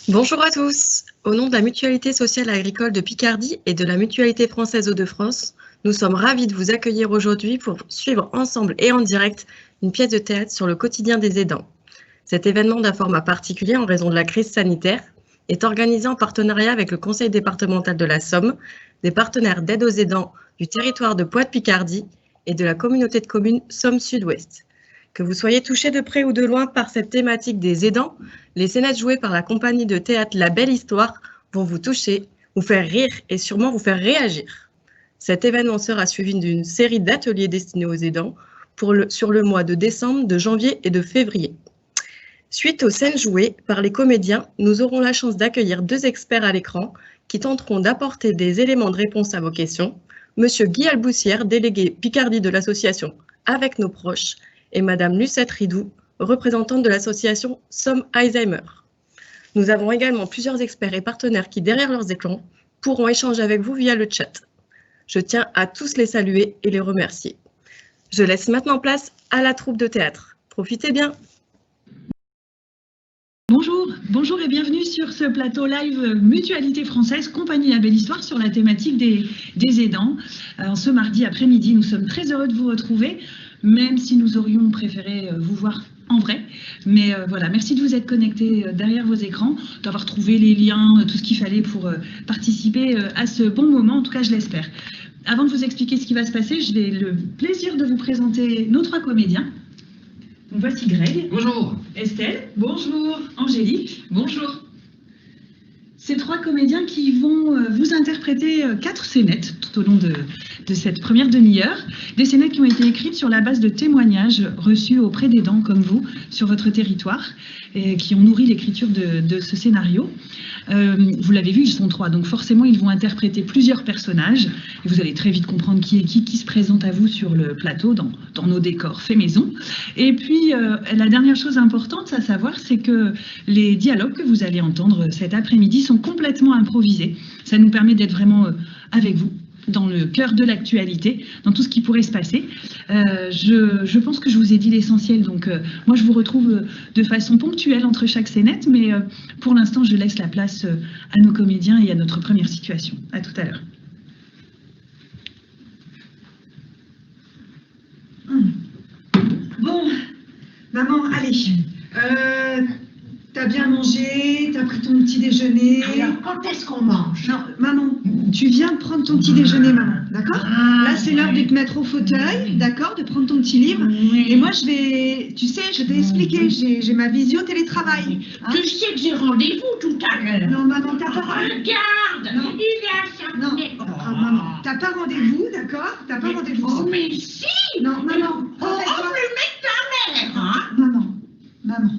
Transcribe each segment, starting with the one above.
Bonjour à tous. Au nom de la Mutualité sociale agricole de Picardie et de la Mutualité française Hauts-de-France, nous sommes ravis de vous accueillir aujourd'hui pour suivre ensemble et en direct une pièce de théâtre sur le quotidien des aidants. Cet événement d'un format particulier en raison de la crise sanitaire est organisé en partenariat avec le Conseil départemental de la Somme, des partenaires d'aide aux aidants du territoire de Poix-de-Picardie et de la communauté de communes Somme Sud-Ouest. Que vous soyez touché de près ou de loin par cette thématique des aidants, les scénettes jouées par la compagnie de théâtre La Belle Histoire vont vous toucher, vous faire rire et sûrement vous faire réagir. Cet événement sera suivi d'une série d'ateliers destinés aux aidants sur le mois de décembre, de janvier et de février. Suite aux scènes jouées par les comédiens, nous aurons la chance d'accueillir 2 experts à l'écran qui tenteront d'apporter des éléments de réponse à vos questions. Monsieur Guy Alboussière, délégué Picardie de l'association Avec nos proches, et Madame Lucette Ridou, représentante de l'association Somme Alzheimer. Nous avons également plusieurs experts et partenaires qui, derrière leurs écrans, pourront échanger avec vous via le chat. Je tiens à tous les saluer et les remercier. Je laisse maintenant place à la troupe de théâtre. Profitez bien. Bonjour et bienvenue sur ce plateau live Mutualité française, compagnie La Belle Histoire sur la thématique des aidants. Alors, ce mardi après-midi, nous sommes très heureux de vous retrouver, même si nous aurions préféré vous voir en vrai. Mais voilà, merci de vous être connectés derrière vos écrans, d'avoir trouvé les liens, tout ce qu'il fallait pour participer à ce bon moment, en tout cas je l'espère. Avant de vous expliquer ce qui va se passer, j'ai le plaisir de vous présenter nos 3 comédiens. Donc voici Greg. Bonjour. Estelle. Bonjour. Angélique. Bonjour. Ces 3 comédiens qui vont vous interpréter 4 scénettes tout au long de cette première demi-heure. Des scénettes qui ont été écrites sur la base de témoignages reçus auprès d'aidants comme vous sur votre territoire et qui ont nourri l'écriture de ce scénario. Vous l'avez vu, ils sont 3, donc forcément ils vont interpréter plusieurs personnages et vous allez très vite comprendre qui est qui se présente à vous sur le plateau dans nos décors faits maison. Et puis la dernière chose importante à savoir, c'est que les dialogues que vous allez entendre cet après-midi sont complètement improvisés. Ça nous permet d'être vraiment avec vous, dans le cœur de l'actualité, dans tout ce qui pourrait se passer. Je pense que je vous ai dit l'essentiel, donc moi je vous retrouve de façon ponctuelle entre chaque scénette, mais pour l'instant je laisse la place à nos comédiens et à notre première situation. À tout à l'heure. Bon, maman, allez. T'as bien mangé, t'as pris ton petit déjeuner. Alors, quand est-ce qu'on mange? Non, maman, tu viens de prendre ton petit déjeuner, maman, d'accord? Là, c'est l'heure de te mettre au fauteuil, d'accord? De prendre ton petit livre. Et moi, je vais, tu sais, je t'ai expliqué, j'ai ma visio télétravail. Hein? Tu sais que j'ai rendez-vous tout à l'heure. Non, maman, t'as pas... Regarde, non. il est à sa... Non, maman, t'as pas rendez-vous, d'accord? T'as pas rendez-vous. Oh, mais si. Non, maman, On le met ta mère, hein? Maman,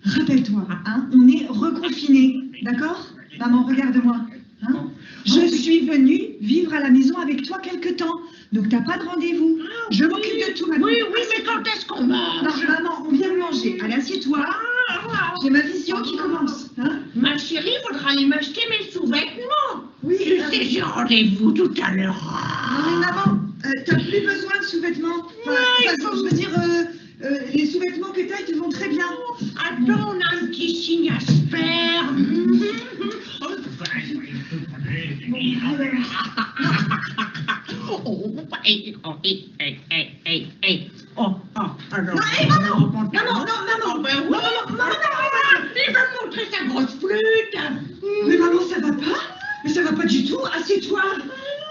rappelle-toi, hein, on est reconfinés, d'accord? Maman, regarde-moi. Hein? Je suis venue vivre à la maison avec toi quelque temps, donc t'as pas de rendez-vous. Je m'occupe de tout, maman. Oui, mais quand est-ce qu'on mange? Non, maman, on vient de manger. Allez, assieds-toi. J'ai ma visio qui commence. Hein? Ma chérie, faudra aller m'acheter mes sous-vêtements. Oui, Tu sais, j'ai rendez-vous tout à l'heure. Non, mais maman, t'as plus besoin de sous-vêtements. Je veux dire, les sous-vêtements que t'as, ils te vont très bien. Attends, on a un petit signe à se faire. Alors. Non, maman. Il va montrer sa grosse flûte. Mais maman, ça va pas? Mais ça va pas du tout. Assieds-toi.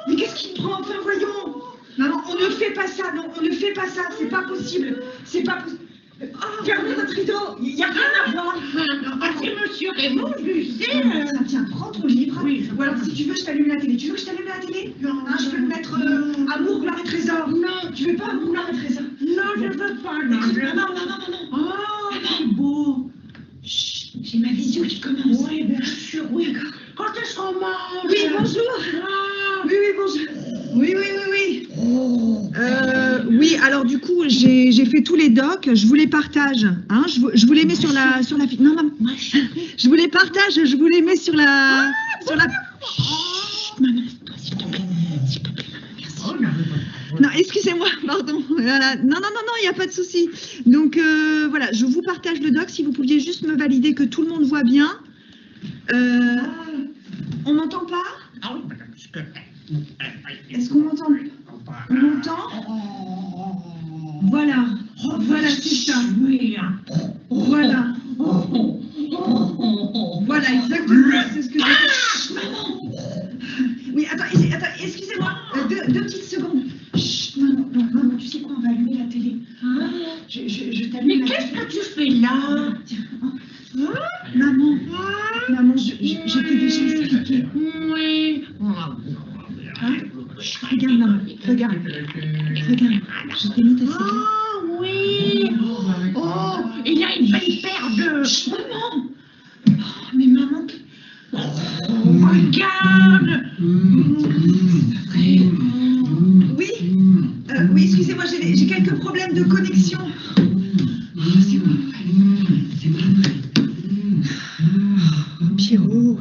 Mais qu'est-ce qui te prend? Enfin, voyons. Maman, on ne fait pas ça. Non, on ne fait pas ça. C'est pas possible. C'est pas possible. Fermez votre rideau. Il n'y a rien à voir. C'est monsieur Raymond, je sais. Tiens, prends ton livre. Oui. Ou alors, si tu veux, je t'allume la télé. Tu veux que je t'allume la télé? Non. Hein, je peux te mettre Amour, gloire et trésor. Non. Tu veux pas Amour, gloire et trésor? Non, je veux pas. Non. Oh, c'est beau. Chut, j'ai ma visio qui commence. Oui, bien sûr, oui. Quand est-ce qu'on mange? Oui, bonjour. Oui, bonjour. Oui. Oui, alors du coup, j'ai fait tous les docs, je vous les partage. Hein, je vous les mets sur la... Non, maman. Je vous les partage, je vous les mets sur la... Chut, maman, s'il te plaît, maman, merci. Non, excusez-moi, pardon. Voilà. Non, il n'y a pas de souci. Donc, voilà, je vous partage le doc. Si vous pouviez juste me valider que tout le monde voit bien. On m'entend pas? Ah oui, madame, parce que... Est-ce qu'on m'entend? On m'entend? Voilà. Voilà, c'est ça. Oui. Voilà. Voilà, exactement. C'est ce que j'ai... Oui, attends, excusez-moi. Deux petites secondes. Chut, maman, tu sais quoi, on va allumer la télé. Hein? Je t'allume Mais la qu'est-ce télé. que tu fais là? Tiens, maman, je t'ai déjà expliqué. Oui. Hein? Regarde, maman, regarde. Je t'ai mis ta cigarette. Ah oui. Oh, il y a une belle paire de... Chut, maman. Oh, mais maman... Regarde. Oui, oui, excusez-moi, j'ai quelques problèmes de connexion. C'est bon. Pierrot.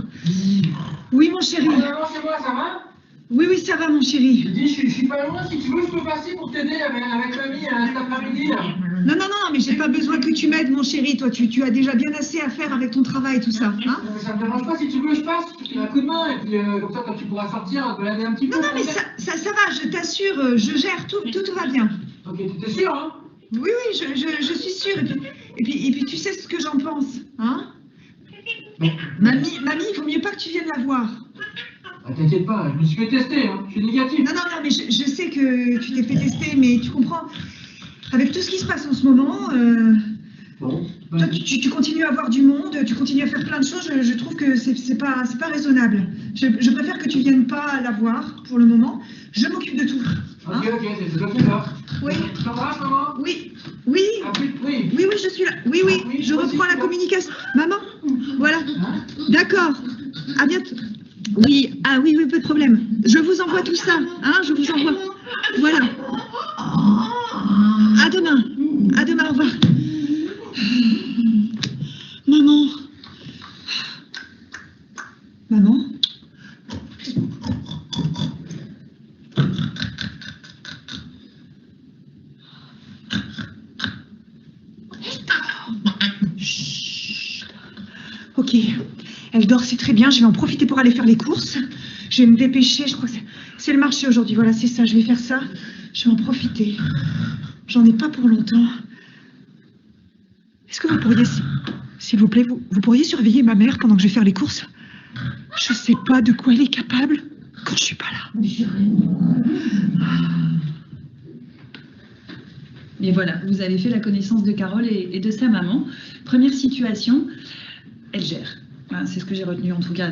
Oui, mon chéri. Maman, c'est moi, ça va? Oui, ça va, mon chéri. Je dis, je suis pas loin, si tu veux, je peux passer pour t'aider avec mamie cet après-midi, là. Non, mais j'ai pas besoin que tu m'aides, mon chéri. Toi, tu as déjà bien assez à faire avec ton travail, tout ça. Hein? Ça me dérange pas, si tu veux, je passe, je te file un coup de main, et puis comme ça, quand tu pourras sortir, balader un petit peu. Non, mais ça va, je t'assure, je gère, tout va bien. Ok, t'es sûr, hein? Oui, je suis sûre. Et puis, tu sais ce que j'en pense, hein? Mamie, il vaut mieux pas que tu viennes la voir. Ah, t'inquiète pas, je me suis fait tester, hein, je suis négatif. Non, mais je sais que tu t'es fait tester, mais tu comprends, avec tout ce qui se passe en ce moment, Bon, toi, tu continues à voir du monde, tu continues à faire plein de choses, je trouve que c'est pas raisonnable. Je préfère que tu viennes pas la voir pour le moment, je m'occupe de tout. Hein? ok, c'est déjà fait là. Oui. Je t'embrasse, maman. Oui, Ah, oui. je suis là. Oui, je reprends la communication. Maman, voilà. D'accord. À bientôt. Oui, oui, pas de problème. Je vous envoie tout ça, hein, je vous envoie. Voilà. À demain, au revoir. Maman. Chut. Ok, elle dort, c'est très bien, je vais en profiter pour aller faire les courses. Je vais me dépêcher, je crois que c'est le marché aujourd'hui, voilà, c'est ça, je vais faire ça. Je vais en profiter. J'en ai pas pour longtemps. Est-ce que vous pourriez, s'il vous plaît, vous pourriez surveiller ma mère pendant que je vais faire les courses? Je sais pas de quoi elle est capable quand je suis pas là. Et voilà, vous avez fait la connaissance de Carole et de sa maman. Première situation, elle gère. Hein, c'est ce que j'ai retenu en tout cas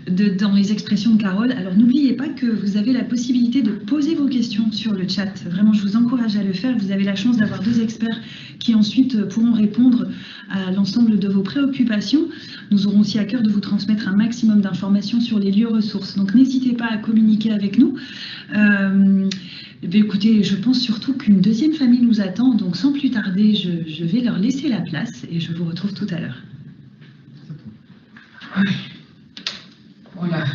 dans les expressions de Carole. Alors n'oubliez pas que vous avez la possibilité de poser vos questions sur le chat. Vraiment, je vous encourage à le faire. Vous avez la chance d'avoir 2 experts qui ensuite pourront répondre à l'ensemble de vos préoccupations. Nous aurons aussi à cœur de vous transmettre un maximum d'informations sur les lieux ressources. Donc n'hésitez pas à communiquer avec nous. Écoutez, je pense surtout qu'une deuxième famille nous attend. Donc sans plus tarder, je vais leur laisser la place et je vous retrouve tout à l'heure. Voilà.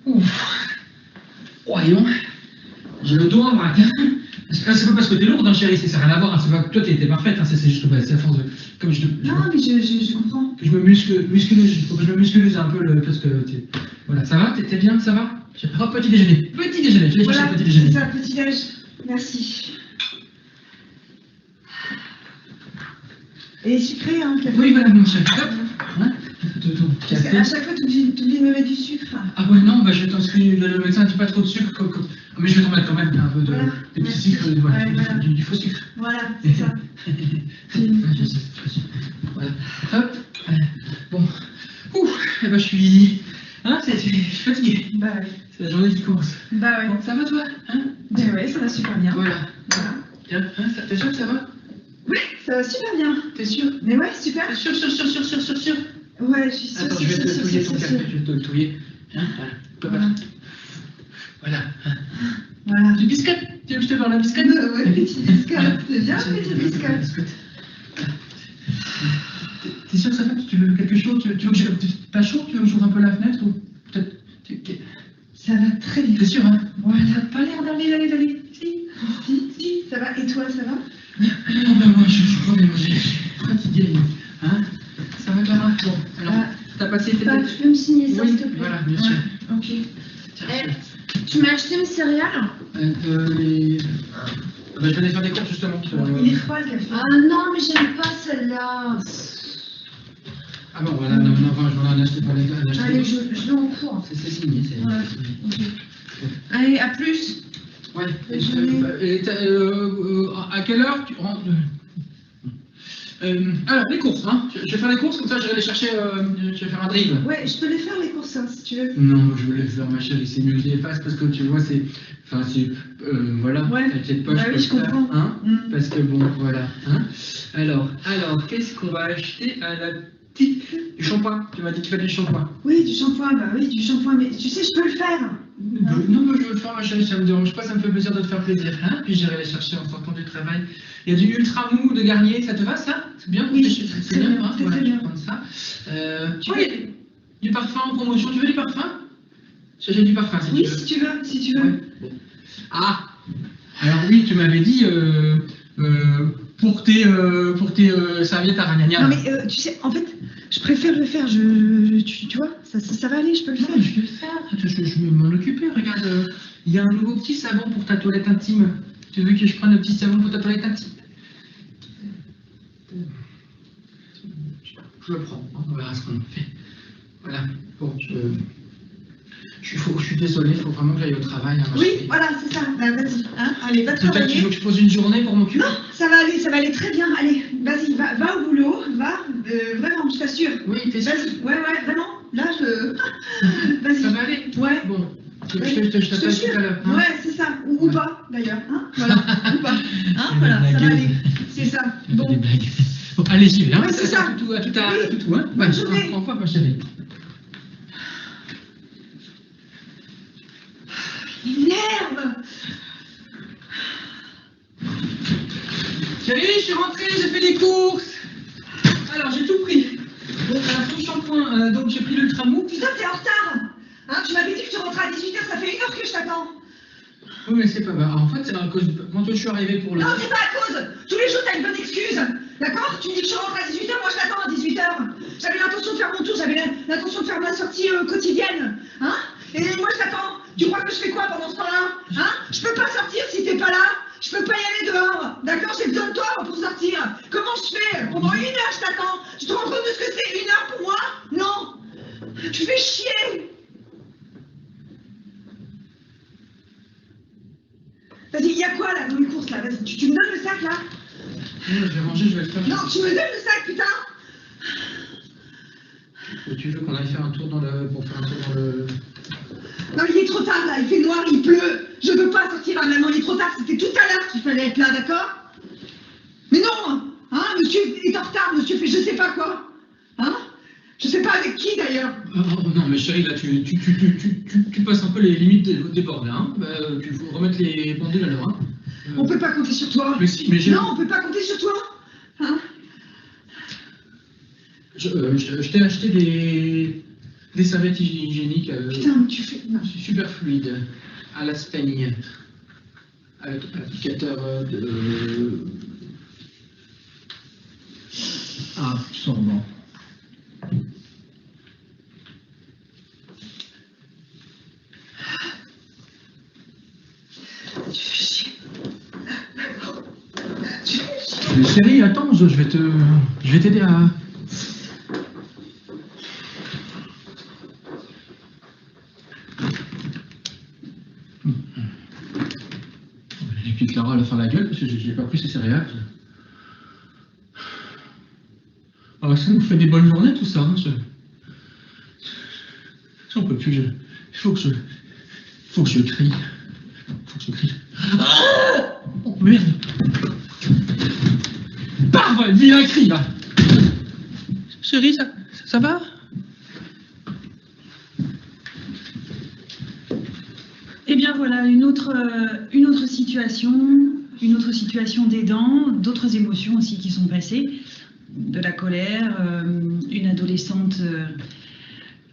Ouf. Voyons. J'ai le dos en vrac. C'est pas parce que t'es lourde, hein, chérie, ça n'a rien à voir. Hein. C'est pas que toi, t'es parfaite. Hein. C'est juste c'est à force de. Comme Non, mais je comprends. Que je me musculeuse. Faut que je me musculeuse un peu parce que. Voilà, ça va? T'es bien? Ça va? Oh, petit déjeuner. Petit déjeuner. Je vais chercher le petit déjeuner. C'est ça, petit déj. Merci. Et sucré, hein, café. Oui, voilà, mon chéri. Hop. Hein? Parce qu'à chaque fois, tu oublies de me mettre du sucre. Ah ouais, non, bah je vais t'inscrire, le médecin ne dit pas trop de sucre, mais je vais t'en mettre quand même un peu de, voilà. Des petits sucres, voilà, Ouais, du faux sucre. Voilà, c'est ça. Voilà, hop, bon, ouf, je suis, hein, je suis fatigué. Bah oui. C'est la journée qui commence. Bah oui. Bon, ça va toi, hein? Bah ouais, ça va super bien. Voilà. Bien, hein, t'es sûr que ça va? Ouais, ça va super bien. T'es sûr? Mais ouais, super. T'es sûr? Ouais, je suis sûre. Attends, je vais te touiller ton café, je vais te le touiller. Hein, voilà. Voilà. Voilà. Du biscuit? Tu veux que je te parle d'un biscuit? Ouais, petit biscuit. C'est bien, petit biscuit. T'es sûr que ça va? Tu veux quelque chose? Tu veux que t'as chaud? Tu veux que j'ouvre un peu la fenêtre? Ou peut-être. Ça va très bien. T'es sûr, hein? Voilà. T'as pas l'air d'aller. Si, ça va. Et toi, ça va? Non, ben moi, je suis pas bien, j'ai fatigué. Hein? Ça va, Clara? Bon, alors. T'as passé tes... Tu peux me signer ça, Oui, s'il te plaît? voilà, bien sûr. Ok. Tu m'as acheté mes céréales? Je vais aller faire des courses justement. Il est froid le café. Ah non, mais j'aime pas celle-là. Ah bon, voilà, non, je vais en acheter pour les gars. Allez, je vais en cours. C'est signé, c'est Ouais. signé. Ok. Allez, à plus. Ouais. Désolée. À quelle heure tu rentres? Alors, les courses, hein. Je vais faire les courses, comme ça je vais aller chercher, je vais faire un drill. Ouais, je peux les faire les courses, hein, si tu veux. Non, je voulais faire ma chérie, c'est mieux que je les fasse parce que tu vois, c'est. Enfin, c'est. Voilà, Ouais. t'inquiète pas, Bah je oui, peux je le faire, comprends. hein. Parce que bon, voilà. Hein. Alors, qu'est-ce qu'on va acheter à la petite. Du shampoing, tu m'as dit qu'il fallait du shampoing. Oui, du shampoing, bah oui, du shampoing, mais tu sais, je peux le faire. Non, mais je veux le faire, ma chérie, ça me dérange pas, ça me fait plaisir de te faire plaisir. Hein. Puis j'irai les chercher en sortant du travail. Il y a du ultra mou de Garnier, ça te va ça? C'est bien? Oui, c'est bien, hein. c'est Voilà, très je bien. vais prendre ça. Tu veux du parfum en promotion? Tu veux du parfum? J'ai du parfum si Oui, tu veux. si tu veux, si tu veux. Ouais, bon. Ah! Alors oui, tu m'avais dit pour tes serviettes à ragnagna. Non, mais tu sais, en fait, je préfère le faire, tu vois, ça va aller, je peux le Non, faire. mais je vais le faire, je vais m'en occuper. Regarde, il y a un nouveau petit savon pour ta toilette intime. Tu veux que je prenne un petit savon pour ta toilette intime? Je le prends, hein, on verra ce qu'on fait. Voilà, bon, je suis désolé, il faut vraiment que j'aille au travail. Hein, ma Oui, chérie. voilà, c'est ça. Bah, vas-y, hein, allez, va Peut-être que tu travailler. veux que je pose une journée pour m'occuper? Non, ça va aller très bien. Allez, vas-y, va au boulot, va, vraiment, je t'assure. Oui, t'es sûr? Vas-y, ouais, vraiment, là, vas-y. Ça va aller? Ouais. Bon, je Oui, t'appelle je te tout jure. à l'heure. Hein. Ouais, c'est ça, ou Ouais. pas, d'ailleurs, hein, voilà, ou pas. Hein, C'est voilà, une ça va blague. aller, c'est ça. Des Bon, blagues. Bon, allez, j'y vais. Hein. Ouais, c'est ça. À tout, hein. Bonne Ouais, journée. au revoir, ma chérie. il m'énerve. Chérie, je suis rentrée, j'ai fait les courses. Alors, j'ai tout pris. Bon, alors, ton shampoing, donc j'ai pris l'ultra mou. Putain, t'es en retard. Hein, tu m'avais dit que tu rentrais à 18h, ça fait 1 heure que je t'attends. Oui, mais c'est pas grave. En fait, c'est à cause quand je suis arrivé pour le. Non, c'est pas à cause. Tous les jours, t'as une bonne excuse. D'accord? Tu me dis que je rentre à 18h, moi je t'attends à 18h. J'avais l'intention de faire mon tour, j'avais l'intention de faire ma sortie quotidienne. Hein? Et moi je t'attends. Tu crois que je fais quoi pendant ce temps-là? Hein? Je peux pas sortir si t'es pas là. Je peux pas y aller dehors. D'accord? J'ai besoin de toi pour sortir. Comment je fais? Pendant 1 heure, je t'attends. Tu te rends compte de ce que c'est 1 heure pour moi? Non. Tu fais chier. Vas-y, il y a quoi là dans les courses là? Vas-y, tu me donnes le sac là? Non, je vais manger, je vais le faire. Non, tu me donnes le sac, putain! Tu veux qu'on aille faire un tour pour faire un tour dans le. Non, il est trop tard là, il fait noir, il pleut. Je veux pas sortir là maintenant, il est trop tard, c'était tout à l'heure qu'il fallait être là, d'accord? Mais non! Hein, monsieur est en retard, monsieur fait je sais pas quoi. Hein? Je sais pas avec qui d'ailleurs. Oh, non, mais chérie, là, tu passes un peu les limites des bornes, là. Hein. Tu faut remettre les pendules à l'heure. Hein. On peut pas compter sur toi. Mais si, mais j'ai. Non, on peut pas compter sur toi. Hein? Je t'ai acheté des serviettes hygiéniques Putain, mais tu fais. Non. super fluides à la Steigne avec applicateur de absorbant. Tu fais chier. Tu fais chier. Mais chérie, attends, je vais t'aider à. Et puis Clara elle va faire la gueule parce que j'ai pas pris ses céréales. Ah, ça nous fait des bonnes journées tout ça. Hein, J'en peux plus. Il faut que je crie. Faut que je crie. Ah oh merde. Parle, dis un cri là. Chérie, ça va? Eh bien voilà, une autre situation d'aidant, d'autres émotions aussi qui sont passées, de la colère, une adolescente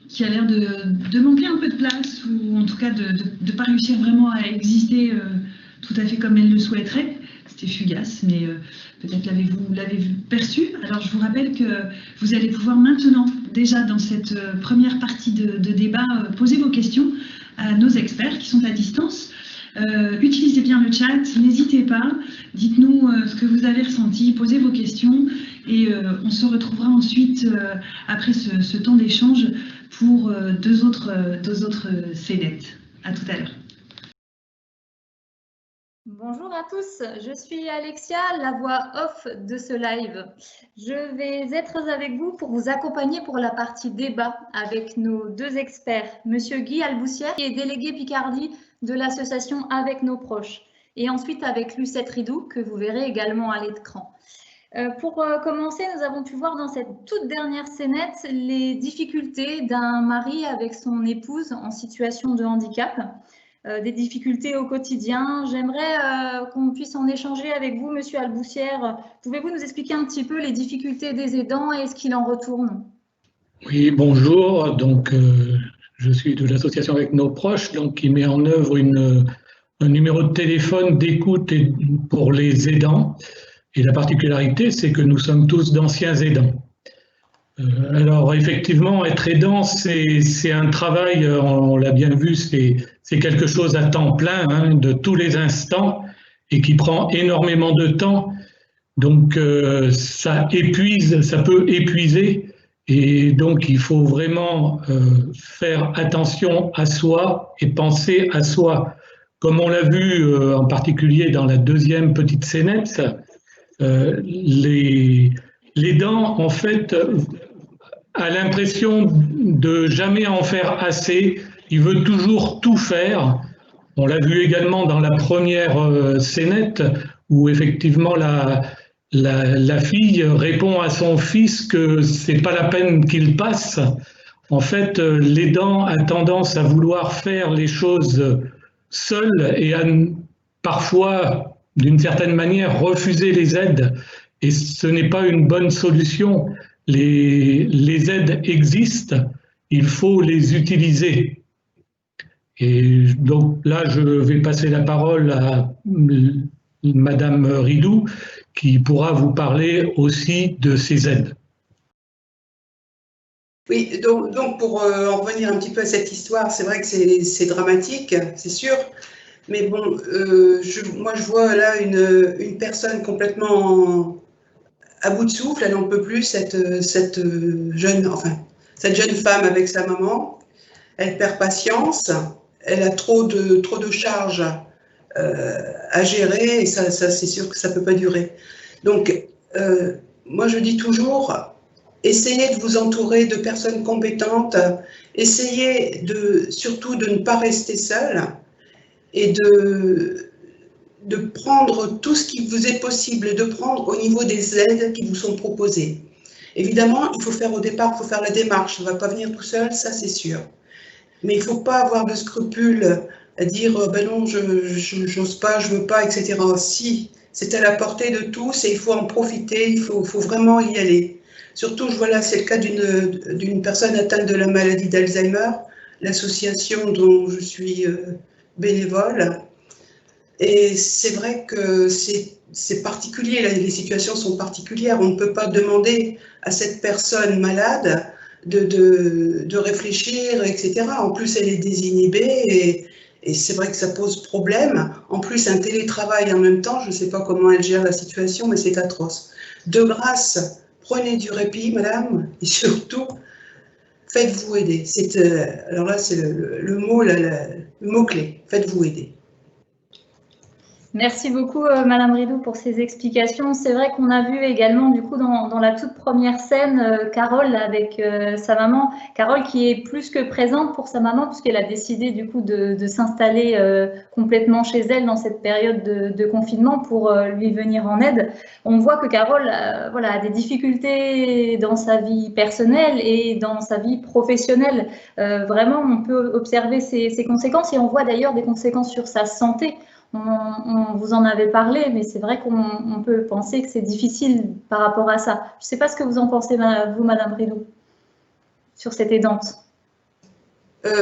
qui a l'air de manquer un peu de place, ou en tout cas de ne pas réussir vraiment à exister tout à fait comme elle le souhaiterait. c'était fugace, mais peut-être l'avez-vous perçu. Alors je vous rappelle que vous allez pouvoir maintenant, déjà dans cette première partie de débat, poser vos questions à nos experts qui sont à distance. Utilisez bien le chat, n'hésitez pas, dites-nous ce que vous avez ressenti, posez vos questions et on se retrouvera ensuite après ce temps d'échange pour deux autres scénettes. À tout à l'heure. Bonjour à tous, je suis Alexia, la voix off de ce live. Je vais être avec vous pour vous accompagner pour la partie débat avec nos deux experts, Monsieur Guy Alboussière, qui est délégué Picardie de l'association Avec nos proches, et ensuite avec Lucette Ridou, que vous verrez également à l'écran. Pour commencer, nous avons pu voir dans cette toute dernière scénette les difficultés d'un mari avec son épouse en situation de handicap. Des difficultés au quotidien. J'aimerais qu'on puisse en échanger avec vous, Monsieur Alboussière. Pouvez-vous nous expliquer un petit peu les difficultés des aidants et ce qu'il en retourne? Oui, bonjour. Donc, je suis de l'association Avec nos proches, donc qui met en œuvre un numéro de téléphone d'écoute pour les aidants. Et la particularité, c'est que nous sommes tous d'anciens aidants. Alors effectivement, être aidant, c'est un travail, on l'a bien vu, c'est quelque chose à temps plein, hein, de tous les instants, et qui prend énormément de temps. Donc ça épuise, ça peut épuiser, et donc il faut vraiment faire attention à soi et penser à soi. Comme on l'a vu en particulier dans la deuxième petite scénette, l'aidant, en fait, a l'impression de jamais en faire assez, il veut toujours tout faire. On l'a vu également dans la première scénette où effectivement la fille répond à son fils que c'est pas la peine qu'il passe. En fait, l'aidant a tendance à vouloir faire les choses seul et à parfois, d'une certaine manière, refuser les aides. Et ce n'est pas une bonne solution. Les aides existent, il faut les utiliser. Et donc là, je vais passer la parole à Madame Ridou, qui pourra vous parler aussi de ces aides. Oui, donc pour en revenir un petit peu à cette histoire, c'est vrai que c'est dramatique, c'est sûr. Mais bon, moi je vois là une personne complètement à bout de souffle, elle n'en peut plus, cette jeune femme avec sa maman. Elle perd patience, elle a trop de charges à gérer et ça c'est sûr que ça ne peut pas durer. Donc, moi je dis toujours, essayez de vous entourer de personnes compétentes, essayez surtout de ne pas rester seul et de prendre tout ce qui vous est possible de prendre au niveau des aides qui vous sont proposées. Évidemment, il faut faire au départ, il faut faire la démarche, ça ne va pas venir tout seul, ça c'est sûr. Mais il ne faut pas avoir de scrupules à dire ben non, je n'ose pas, je ne veux pas, etc. Si, c'est à la portée de tous et il faut en profiter, il faut vraiment y aller. Surtout, voilà, c'est le cas d'une personne atteinte de la maladie d'Alzheimer, l'association dont je suis bénévole. Et c'est vrai que c'est particulier, les situations sont particulières. On ne peut pas demander à cette personne malade de réfléchir, etc. En plus, elle est désinhibée et c'est vrai que ça pose problème. En plus, un télétravail en même temps, je ne sais pas comment elle gère la situation, mais c'est atroce. De grâce, prenez du répit, madame, et surtout, faites-vous aider. Alors là, c'est le mot-clé, faites-vous aider. Merci beaucoup Madame Ridou pour ces explications. C'est vrai qu'on a vu également du coup dans la toute première scène Carole avec sa maman. Carole qui est plus que présente pour sa maman puisqu'elle a décidé du coup de s'installer complètement chez elle dans cette période de confinement pour lui venir en aide. On voit que Carole a des difficultés dans sa vie personnelle et dans sa vie professionnelle. Vraiment, on peut observer ces conséquences et on voit d'ailleurs des conséquences sur sa santé. On vous en avait parlé, mais c'est vrai qu'on peut penser que c'est difficile par rapport à ça. Je ne sais pas ce que vous en pensez, vous, Madame Ridou, sur cette aidante.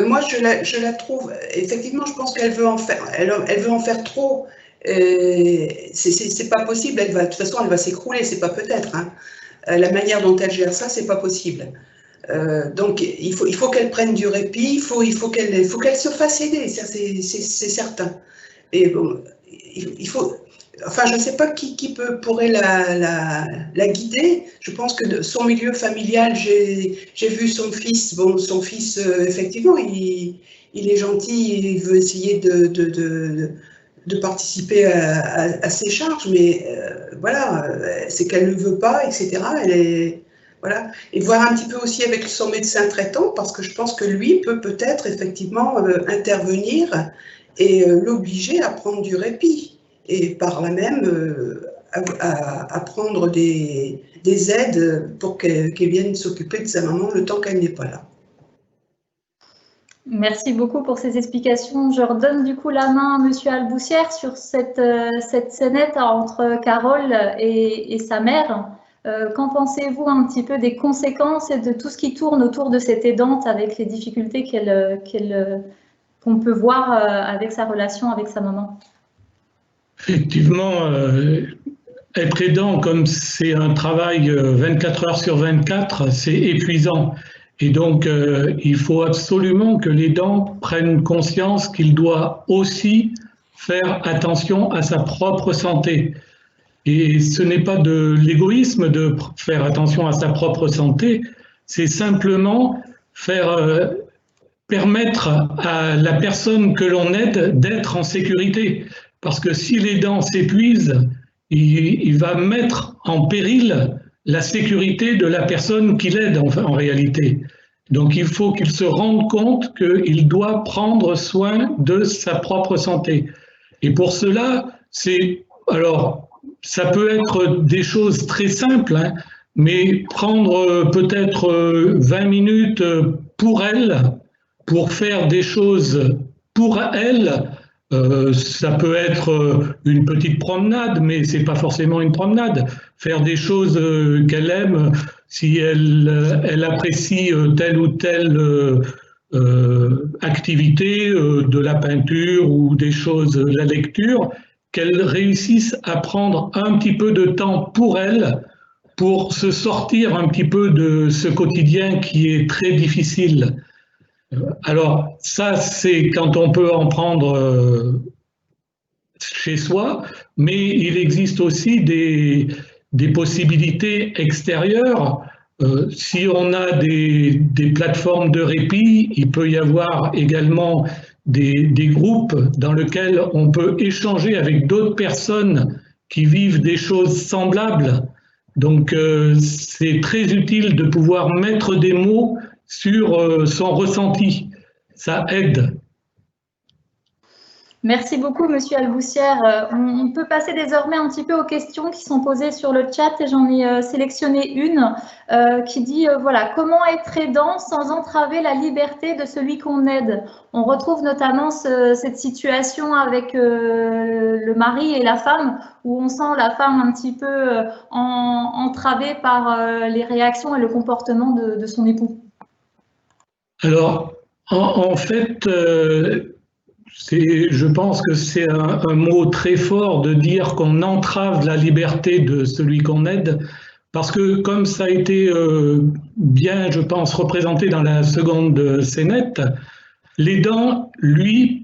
Moi, je la trouve, effectivement, je pense qu'elle veut en faire, elle veut en faire trop. C'est pas possible. De toute façon, elle va s'écrouler. C'est pas peut-être. Hein. La manière dont elle gère ça, c'est pas possible. Donc, il faut qu'elle prenne du répit. Il faut qu'elle se fasse aider. Ça, c'est certain. Et bon, il faut. Enfin, je ne sais pas qui pourrait la guider. Je pense que de son milieu familial, j'ai vu son fils. Bon, son fils, effectivement, il est gentil, il veut essayer de participer à ses charges, mais voilà, c'est qu'elle ne veut pas, etc. Voilà. Et voir un petit peu aussi avec son médecin traitant, parce que je pense que lui peut-être effectivement intervenir et l'obliger à prendre du répit. Et par là même à prendre des aides pour qu'elle vienne s'occuper de sa maman le temps qu'elle n'est pas là. Merci beaucoup pour ces explications. Je redonne du coup la main à Monsieur Alboussière sur cette scénette entre Carole et sa mère. Qu'en pensez-vous un petit peu des conséquences et de tout ce qui tourne autour de cette aidante avec les difficultés qu'on peut voir avec sa relation avec sa maman? Effectivement, être aidant, comme c'est un travail 24 heures sur 24, c'est épuisant. Et donc, il faut absolument que l'aidant prenne conscience qu'il doit aussi faire attention à sa propre santé. Et ce n'est pas de l'égoïsme de faire attention à sa propre santé, c'est simplement permettre à la personne que l'on aide d'être en sécurité. Parce que si l'aidant s'épuise, il va mettre en péril la sécurité de la personne qu'il aide en réalité. Donc il faut qu'il se rende compte qu'il doit prendre soin de sa propre santé. Et pour cela, alors ça peut être des choses très simples, hein, mais prendre peut-être 20 minutes pour elle, pour faire des choses pour elle. Ça peut être une petite promenade, mais c'est pas forcément une promenade. Faire des choses qu'elle aime, si elle apprécie telle ou telle activité, de la peinture ou des choses, la lecture, qu'elle réussisse à prendre un petit peu de temps pour elle, pour se sortir un petit peu de ce quotidien qui est très difficile. Alors ça, c'est quand on peut en prendre chez soi, mais il existe aussi des possibilités extérieures. Si on a des plateformes de répit, il peut y avoir également des groupes dans lesquels on peut échanger avec d'autres personnes qui vivent des choses semblables. Donc c'est très utile de pouvoir mettre des mots sur son ressenti. Ça aide. Merci beaucoup, Monsieur Alboussière. On peut passer désormais un petit peu aux questions qui sont posées sur le chat et j'en ai sélectionné une qui dit voilà, comment être aidant sans entraver la liberté de celui qu'on aide? On retrouve notamment cette situation avec le mari et la femme où on sent la femme un petit peu entravée par les réactions et le comportement de son époux. Alors, en fait, je pense que c'est un mot très fort de dire qu'on entrave la liberté de celui qu'on aide, parce que comme ça a été bien, je pense, représenté dans la seconde scénette, l'aidant,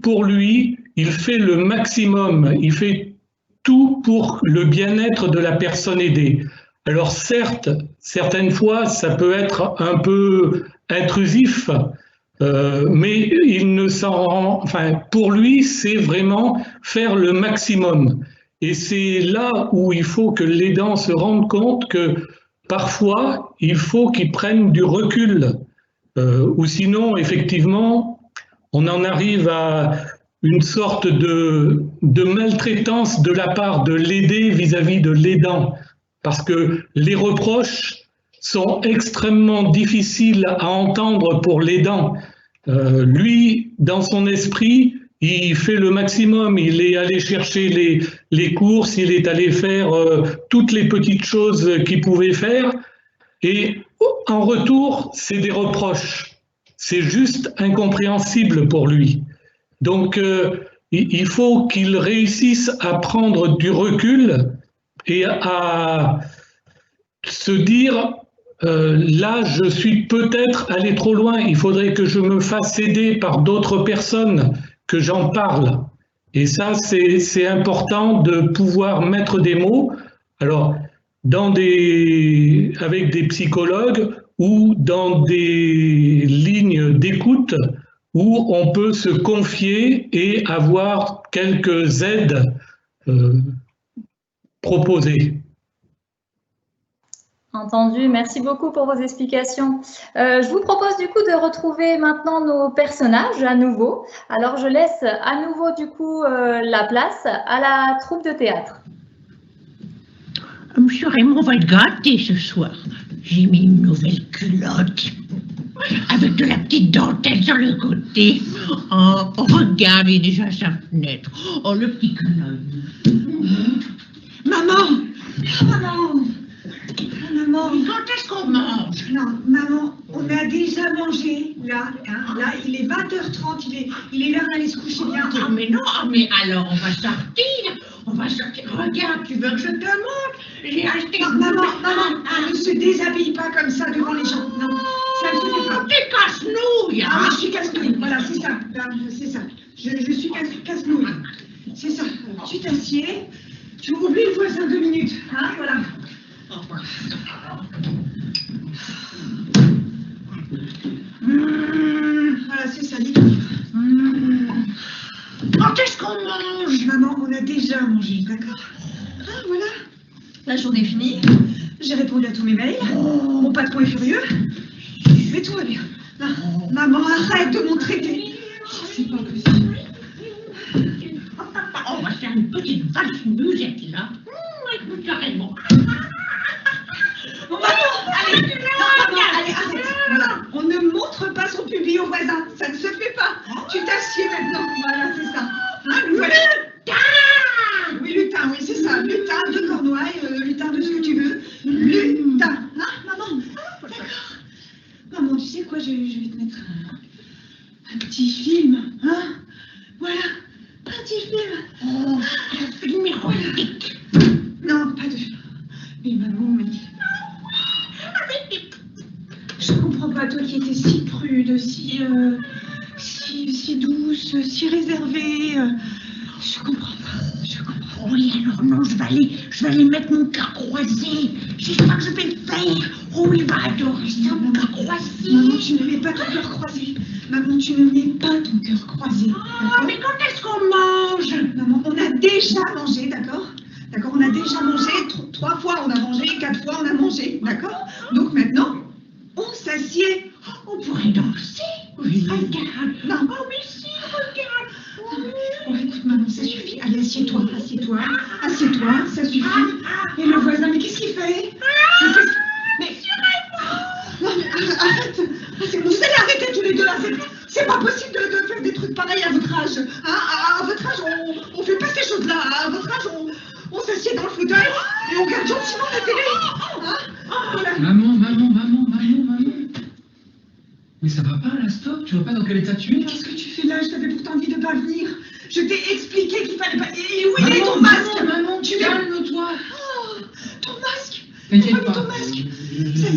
pour lui, il fait le maximum, il fait tout pour le bien-être de la personne aidée. Alors certes, certaines fois, ça peut être un peu intrusif, mais il ne s'en rend, pour lui, c'est vraiment faire le maximum. Et c'est là où il faut que l'aidant se rende compte que parfois, il faut qu'il prenne du recul, ou sinon, effectivement, on en arrive à une sorte de maltraitance de la part de l'aidé vis-à-vis de l'aidant, parce que les reproches sont extrêmement difficiles à entendre pour l'aidant. Lui, dans son esprit, il fait le maximum. Il est allé chercher les courses, il est allé faire toutes les petites choses qu'il pouvait faire. Et en retour, c'est des reproches. C'est juste incompréhensible pour lui. Donc, il faut qu'ils réussissent à prendre du recul et à se dire là, je suis peut-être allé trop loin, il faudrait que je me fasse aider par d'autres personnes, que j'en parle. Et ça, c'est important de pouvoir mettre des mots. Alors, avec des psychologues ou dans des lignes d'écoute où on peut se confier et avoir quelques aides proposées. Entendu, merci beaucoup pour vos explications. Je vous propose du coup de retrouver maintenant nos personnages à nouveau. Alors je laisse à nouveau du coup la place à la troupe de théâtre. Monsieur Raymond va être gâté ce soir. J'ai mis une nouvelle culotte avec de la petite dentelle sur le côté. Oh, regarde, il est déjà à sa fenêtre. Oh, le petit canoë. Maman! Maman! Maman! Quand est-ce qu'on mange? Non, maman, on a déjà mangé, là, hein, là, il est 20h30, il est l'heure d'aller se coucher bientôt. Ah, mais non, mais alors on va sortir. On va sortir. Regarde, tu veux que je te montre? J'ai acheté... Non, maman, ne se déshabille pas comme ça devant les gens. Non, ça ne se fait pas. T'es casse-nouille, hein? Ah, mais je suis casse-nouille, voilà, c'est ça. Là, c'est ça. Je suis casse-nouille. C'est ça. Tu t'assieds, tu oublies le voisin 2 minutes, hein, voilà. Voilà, c'est ça, dis. Quand est-ce qu'on mange? Maman, on a déjà mangé, d'accord? Ah, voilà. La journée est finie. J'ai répondu à tous mes mails. Mon patron est furieux. Mais tout va bien. Ah, maman, arrête de montrer tes... Oh, c'est pas possible. On va faire une petite valse musette, là. Écoute, carrément. Maman, allez, arrête. Voilà. On ne montre pas son pubis au voisin. Ça ne se fait pas. Tu t'assieds maintenant. Voilà, c'est ça. Hein, voilà. Oui, lutin, oui, c'est ça. Lutin de Cornouailles, lutin de ce que tu veux. Lutin. Hein, maman? D'accord. Maman, tu sais quoi, je vais te mettre un petit film. Hein? Voilà. Un petit film. Oh, un film érotique. Non, pas de... Mais maman, mais... Je comprends pas, toi qui étais si prude, si douce, si réservée. Je comprends pas. Oui, alors non, je vais aller mettre mon cœur croisé. C'est ça que je vais faire. Oh, il va adorer ça, mon cœur croisé. Maman, tu ne mets pas ton cœur croisé. Maman, tu ne mets pas ton cœur croisé. Ah, mais quand est-ce qu'on mange? Maman, on a déjà mangé, d'accord? D'accord, on a déjà mangé. 3 fois on a mangé, 4 fois on a mangé, d'accord? Donc maintenant, on s'assied. On pourrait danser. Oui. Regarde. Non. Oh, mais si, regarde. Oh, écoute, maman, ça suffit. Allez, assieds-toi, ça suffit. Et le voisin, mais qu'est-ce qu'il fait? Mais non, mais arrête. Vous allez arrêter tous les deux là. C'est pas possible de faire des trucs pareils à votre âge. Hein, à votre âge, on fait pas ces choses-là. À votre âge, on s'assied dans le fauteuil et on regarde gentiment la télé. Hein, voilà. Maman. Mais ça va pas là, stop. Tu vois pas dans quel état tu es? Qu'est-ce que tu fais là? Je t'avais pourtant dit de pas venir. Je t'ai expliqué qu'il fallait pas... Et où il est ton masque? Maman, calme-toi. Oh, ton masque. T'inquiète pas. Ton masque.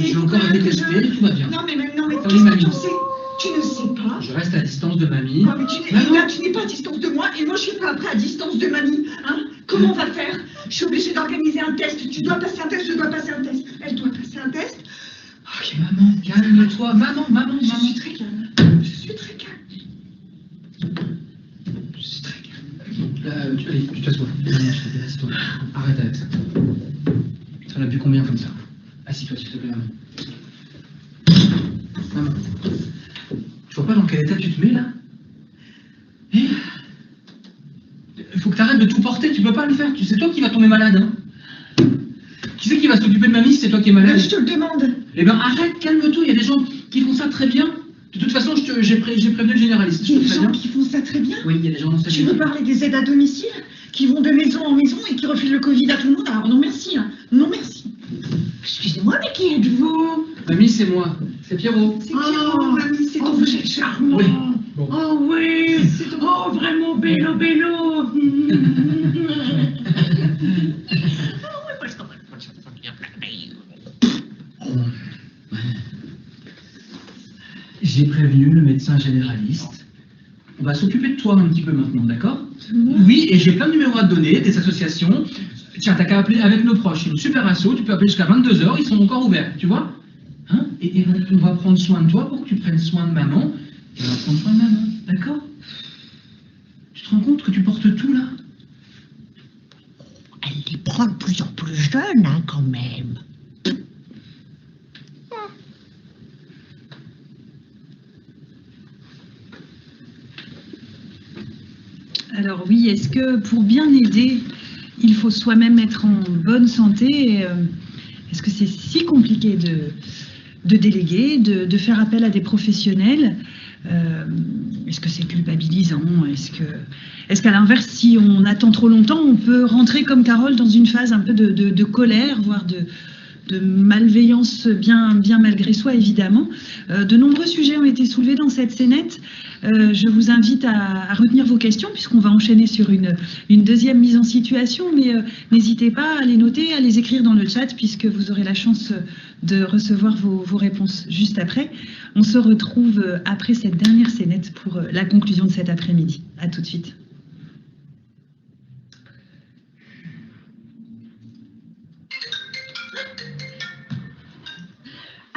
J'ai encore à détester, tout va bien. Non mais qu'est-ce Salut, que mamie. tu sais? Tu ne sais pas. Je reste à distance de mamie. Non mais tu n'es pas à distance de moi et moi je suis pas après à distance de mamie. Hein? Comment on va faire? Je suis obligée d'organiser un test. Tu dois passer un test, je dois passer un test. Elle doit passer un test. Ok, maman, calme-toi. Maman. Je suis très calme. Je suis très calme. Allez, tu t'assois. Assis-toi. Arrête avec ça. Ça en a bu combien comme ça? Assis-toi, s'il te plaît, maman. Maman. Tu vois pas dans quel état tu te mets, là? Il faut que t'arrêtes de tout porter, tu peux pas le faire. C'est toi qui vas tomber malade, hein. Qui c'est qui va s'occuper de mamie si c'est toi qui es malade? Je te le demande. Eh ben arrête, calme-toi, il y a des gens qui font ça très bien. De toute façon, j'ai prévenu le généraliste. Il y a des gens qui font ça très bien. Oui, il y a des gens dans cette Tu veux parler des aides à domicile qui vont de maison en maison et qui refilent le Covid à tout le monde? Alors non merci, hein. Non merci. Excusez-moi, mais qui êtes-vous? Mamie, c'est moi. C'est Pierrot. C'est Pierrot, mamie, c'est ton... Vous êtes charmant. Oui. Bon. Oh oui, oh vraiment bello, bello. J'ai prévenu le médecin généraliste. On va s'occuper de toi un petit peu maintenant, d'accord? Oui, et j'ai plein de numéros à te donner, des associations. Tiens, t'as qu'à appeler avec nos proches. C'est une super asso, tu peux appeler jusqu'à 22 h, ils sont encore ouverts, tu vois? Hein? Et on va prendre soin de toi pour que tu prennes soin de maman. Et on va prendre soin de maman, d'accord? Tu te rends compte que tu portes tout là? Elle les prend de plus en plus jeunes, hein, quand même. Alors oui, est-ce que pour bien aider, il faut soi-même être en bonne santé? Est-ce que c'est si compliqué de déléguer, de faire appel à des professionnels? Est-ce que c'est culpabilisant? Est-ce qu'à l'inverse, si on attend trop longtemps, on peut rentrer comme Carole dans une phase un peu de colère, voire de malveillance bien malgré soi, évidemment. De nombreux sujets ont été soulevés dans cette scénette. Je vous invite à retenir vos questions puisqu'on va enchaîner sur une deuxième mise en situation, mais n'hésitez pas à les noter, à les écrire dans le chat puisque vous aurez la chance de recevoir vos réponses juste après. On se retrouve après cette dernière scénette pour la conclusion de cet après-midi. À tout de suite.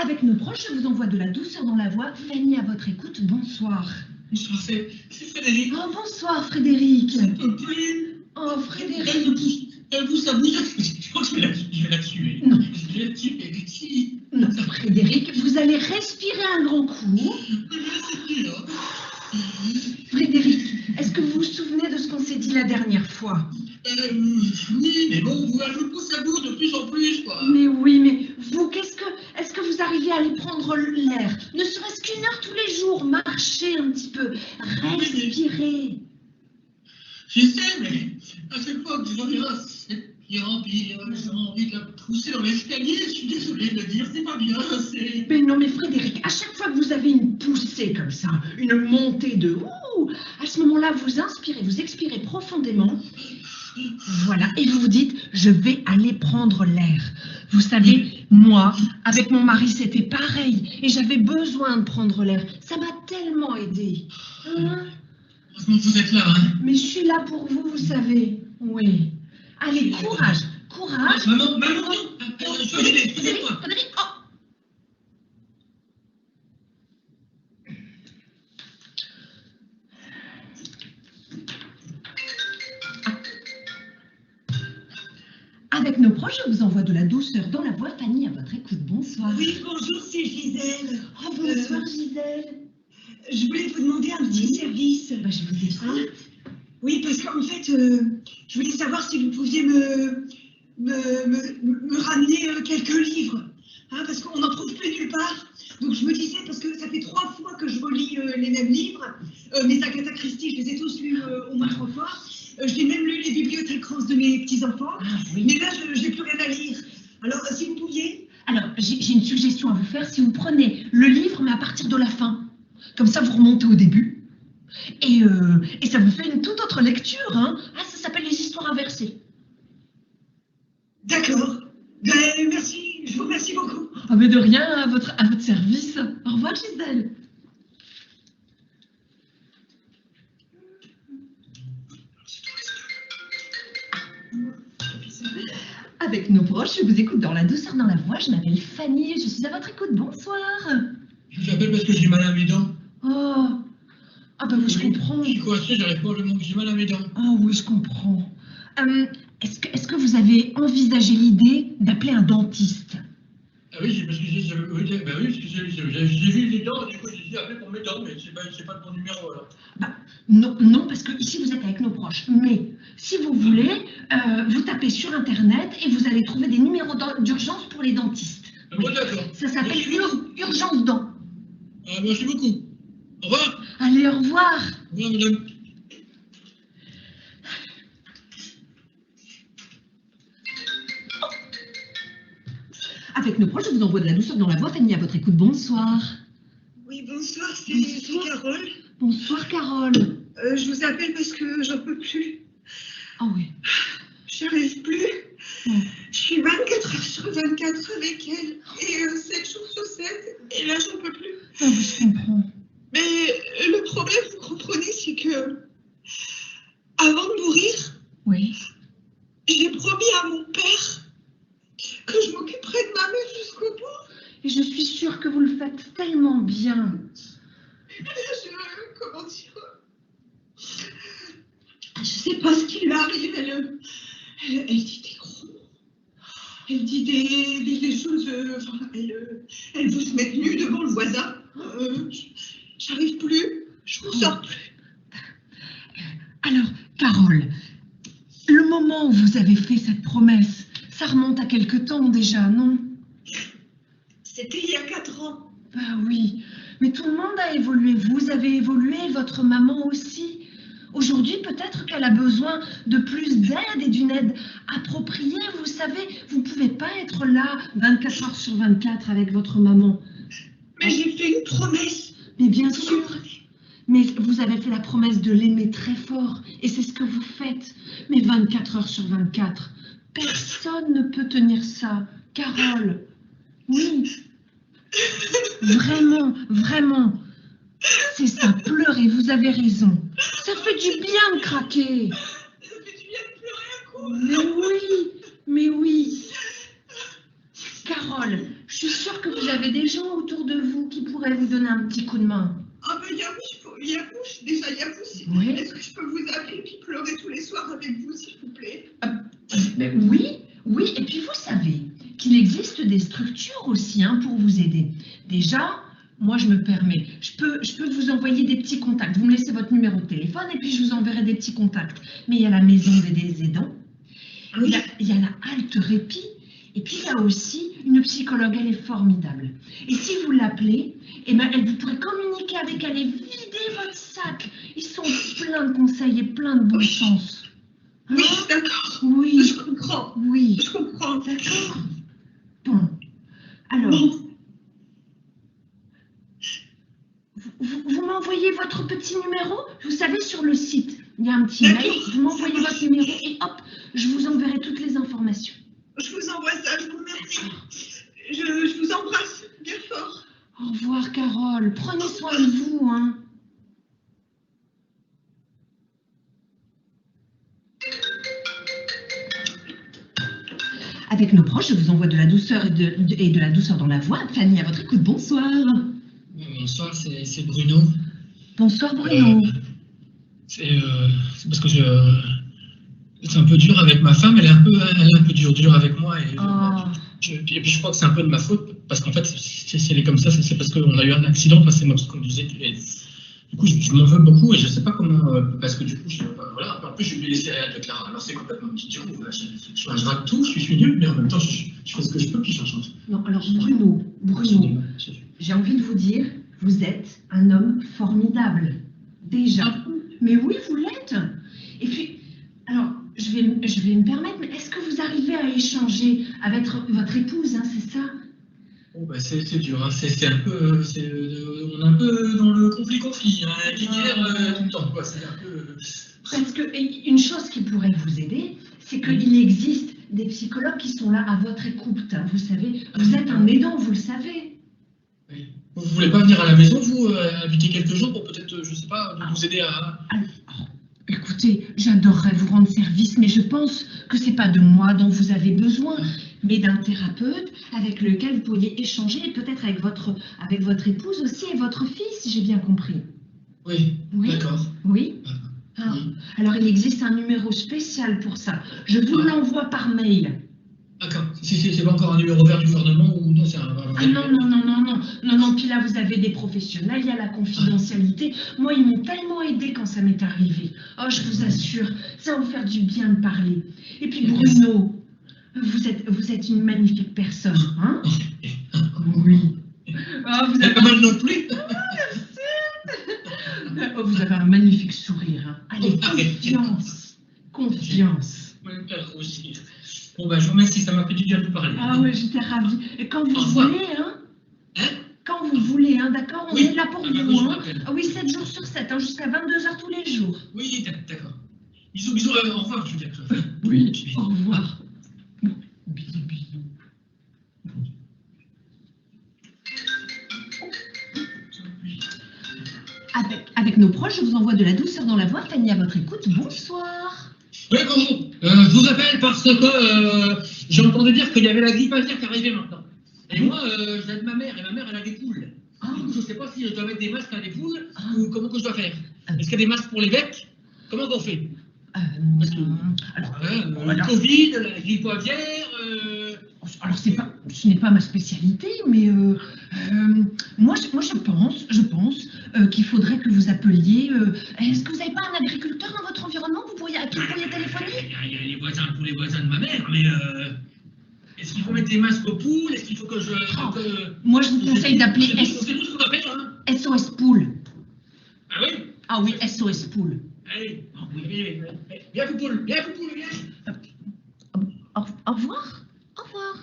Avec nos proches, je vous envoie de la douceur dans la voix. Fanny, à votre écoute, bonsoir. Bonsoir, c'est Frédéric. Oh, bonsoir, Frédéric. Ça peut plus. Oh, Frédéric. Elle pousse, je crois que je vais la tuer. Non. Je vais la tuer, si. Non, Frédéric, vous allez respirer un grand coup. C'est dur. Frédéric, est-ce que vous vous souvenez de ce qu'on s'est dit la dernière fois? Oui, mais bon, je me pousse à bout de plus en plus, quoi. Mais oui, mais vous, est-ce que vous arrivez à aller prendre l'air? Ne serait-ce qu'une heure tous les jours, marcher un petit peu, respirer. J'essaie, mais à chaque fois que j'en dirai, c'est pire en pire. J'ai envie de la pousser dans l'escalier. Je suis désolée de le dire, c'est pas bien. Mais non, mais Frédéric, à chaque fois que vous avez une poussée comme ça, une montée de ouh, à ce moment-là, vous inspirez, vous expirez profondément. Voilà, et vous vous dites, je vais aller prendre l'air. Vous savez, moi, avec mon mari, c'était pareil. Et j'avais besoin de prendre l'air. Ça m'a tellement aidé. Hein? Vous êtes là, hein? Mais je suis là pour vous, vous savez. Oui. Allez, courage, courage. Maman, je vais aider, aidez-moi. Oh. Avec nos proches, je vous envoie de la douceur dans la voix. Fanny, à votre écoute, bonsoir. Oui, bonjour, c'est Gisèle. Oh, bonsoir, Gisèle. Je voulais vous demander un petit service. Bah, je vous écoute. Oui, parce qu'en fait, je voulais savoir si vous pouviez me ramener quelques livres. Hein, parce qu'on n'en trouve plus nulle part. Donc je me disais, parce que ça fait 3 fois que je relis les mêmes livres. Mes Agatha Christie, je les ai tous lus au moins 3 fois. J'ai même lu les bibliothèques roses de mes petits-enfants. Ah, oui. Mais là, je n'ai plus rien à lire. Alors, si vous pouviez. Alors, j'ai une suggestion à vous faire. Si vous prenez le livre, mais à partir de la fin. Comme ça, vous remontez au début. Et ça vous fait une toute autre lecture. Hein. Ah, ça s'appelle les histoires inversées. D'accord. Ben, merci. Je vous remercie beaucoup. Ah, mais de rien, à votre service. Au revoir, Gisèle. Avec nos proches, je vous écoute dans la douceur dans la voix. Je m'appelle Fanny, je suis à votre écoute. Bonsoir. Je vous appelle parce que j'ai mal à mes dents. Oh. Ah bah oui, je comprends. Je suis coincé, j'arrive pas à le manque, j'ai mal à mes dents. Ah oui, je comprends. Est-ce que vous avez envisagé l'idée d'appeler un dentiste? Ah oui, parce que j'ai vu les dents, du coup j'ai appelé pour mes dents, mais c'est pas le bon numéro alors. Bah, non, parce que ici vous êtes avec nos proches. Mais si vous voulez, vous tapez sur Internet et vous allez trouver des numéros d'urgence pour les dentistes. Ah, bon, d'accord. Ça s'appelle Urgence Dents. Ah, merci beaucoup. Au revoir. Allez, au revoir. Au revoir, madame. Avec nos proches, je vous envoie de la douceur dans la voix. Fanny, à votre écoute. Bonsoir. Oui, bonsoir, c'est Carole. Bonsoir, Carole. Je vous appelle parce que j'en peux plus. Ah oui. J'y arrive plus. Je suis 24 heures sur 24 avec elle et 7 jours sur 7. Et là, j'en peux plus. Ah, je comprends. Mais le problème, vous comprenez, c'est que avant de mourir, Oui. j'ai promis à mon père que je m'occuperais de ma mère jusqu'au bout. Et je suis sûre que vous le faites tellement bien. Comment dire, je sais pas ce qui lui arrive. Elle dit des gros mots. Elle dit des choses. Enfin, elle veut se mettre nue devant le voisin. J'arrive plus. Je m'en sors plus. Alors, Carole, le moment où vous avez fait cette promesse, ça remonte à quelque temps déjà, non? C'était il y a 4 ans. Ben oui, mais tout le monde a évolué. Vous avez évolué, votre maman aussi. Aujourd'hui, peut-être qu'elle a besoin de plus d'aide et d'une aide appropriée. Vous savez, vous ne pouvez pas être là 24 heures sur 24 avec votre maman. Mais j'ai fait une promesse. Mais bien sûr. Mais vous avez fait la promesse de l'aimer très fort. Et c'est ce que vous faites. Mais 24 heures sur 24, personne ne peut tenir ça. Carole, oui. Vraiment, vraiment. C'est ça, pleurez, vous avez raison. Ça fait du bien de craquer. Ça fait du bien de pleurer un coup. Mais oui. Carole, je suis sûre que vous avez des gens autour de vous qui pourraient vous donner un petit coup de main. Ah ben il y a vous, déjà il y a vous. Oui. Est-ce que je peux vous appeler puis pleurer tous les soirs avec vous, s'il vous plaît? Mais oui, et puis vous savez qu'il existe des structures aussi pour vous aider. Déjà, moi je me permets, je peux vous envoyer des petits contacts. Vous me laissez votre numéro de téléphone et puis je vous enverrai des petits contacts. Mais il y a la maison des aidants, il y a la halte répit, et puis il y a aussi une psychologue, elle est formidable. Et si vous l'appelez, eh ben, vous pourrez communiquer avec elle et vider votre sac. Ils sont pleins de conseils et plein de bon sens. Oui, d'accord. Oui. Je comprends. Oui. Je comprends. D'accord. Bon. Alors, vous m'envoyez votre petit numéro. Vous savez, sur le site, il y a un petit mail. Vous m'envoyez votre numéro et hop, je vous enverrai toutes les informations. Je vous envoie ça, je vous remercie. Je vous embrasse bien fort. Au revoir, Carole. Prenez soin de vous, Avec nos proches, je vous envoie de la douceur et de la douceur dans la voix. Fanny, à votre écoute, bonsoir. Bonsoir, c'est Bruno. Bonsoir, Bruno. C'est parce que c'est un peu dur avec ma femme, elle est un peu dure avec moi. Et, et puis je crois que c'est un peu de ma faute, parce qu'en fait, si elle est comme ça, c'est parce qu'on a eu un accident, parce que c'est moi qui conduisais. Du coup, je m'en veux beaucoup et je ne sais pas comment, parce que du coup, voilà, en plus, je lui ai laissé rien de clair. Alors, c'est complètement petit du coup. Je rate tout, je suis nul, mais en même temps, je fais ce que je peux, puis je change. Non, alors, Bruno, j'ai envie de vous dire, vous êtes un homme formidable. Déjà. Mais oui, vous l'êtes. Et puis, alors, je vais me permettre, mais est-ce que vous arrivez à échanger avec votre épouse, c'est ça? Bon, bah, c'est dur, c'est un peu, on est un peu dans le conflit, la guerre tout le temps, quoi. C'est un peu. Parce que une chose qui pourrait vous aider, c'est qu'il existe des psychologues qui sont là à votre écoute. Vous savez, vous êtes un aidant, vous le savez. Oui. Vous voulez pas venir à la maison, vous, habiter quelques jours pour peut-être, je sais pas, vous aider à. Alors, écoutez, j'adorerais vous rendre service, mais je pense que c'est pas de moi dont vous avez besoin, mais d'un thérapeute avec lequel vous pourriez échanger, et peut-être avec votre épouse aussi et votre fils, si j'ai bien compris. Oui, d'accord. Oui. Alors, il existe un numéro spécial pour ça. Je vous l'envoie par mail. D'accord. C'est pas encore un numéro vert du gouvernement ou non, c'est un. Non, puis là, vous avez des professionnels, il y a la confidentialité. Moi, ils m'ont tellement aidé quand ça m'est arrivé. Oh, je vous assure, ça va vous faire du bien de parler. Et puis, Bruno, vous êtes une magnifique personne, Oui. Oh, vous avez pas mal non plus. Oh, vous avez un magnifique sourire. Allez, confiance. Bon, bah, je vous remercie, ça m'a fait du bien de vous parler. Ah oui, j'étais ravie. Et quand vous voulez, quand quand vous voulez, hein, d'accord? On Oui. est là pour Ah bah, vous. oui, je Hein. m'appelle. Ah oui, 7 jours sur 7, hein, jusqu'à 22h tous les jours. Oui, d'accord. Bisous, bisous, au revoir, Juliette. Oui, Bisous. au revoir. Bisous, bisous. Avec nos proches, je vous envoie de la douceur dans la voix. Fanny, à votre écoute, bonsoir. Oui, bonjour. Je vous appelle parce que j'ai entendu dire qu'il y avait la grippe aviaire qui arrivait maintenant. Et moi, j'aide ma mère, et ma mère, elle a des poules. Du coup, je ne sais pas si je dois mettre des masques à des poules ou comment que je dois faire. Est-ce qu'il y a des masques pour les becs? Comment on fait? Parce que, le Covid, la grippe aviaire... Alors, ce n'est pas ma spécialité, mais moi, je pense qu'il faudrait que vous appeliez... Est-ce que vous n'avez pas un agriculteur dans votre environnement à qui vous pourriez téléphoner? Il y a les voisins pour les voisins de ma mère, mais... Est-ce qu'il faut mettre des masques aux poules? Est-ce qu'il faut que je... Moi, je vous conseille d'appeler C'est tout ce qu'on appelle, hein? SOS Poule. Ah oui? Ah oui, SOS Poule. Allez, viens, Poupoule, viens. Au revoir. Au revoir.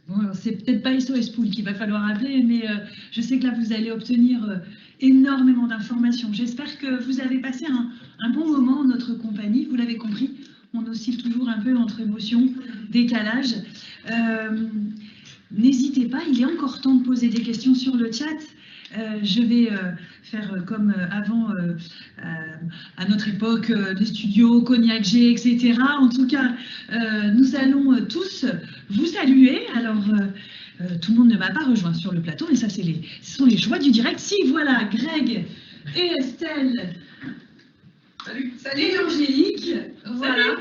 Bon, alors, c'est peut-être pas SOS Poule qu'il va falloir appeler, mais je sais que là, vous allez obtenir énormément d'informations. J'espère que vous avez passé un bon moment en notre compagnie. Vous l'avez compris, on oscille toujours un peu entre émotions, décalage. N'hésitez pas, il est encore temps de poser des questions sur le chat. Je vais faire comme avant, à notre époque, des studios, Cognac G, etc. En tout cas, nous allons tous vous saluer. Alors, tout le monde ne m'a pas rejoint sur le plateau, mais ça, ce sont les joies du direct. Si, voilà, Greg et Estelle. Salut Angélique. Voilà.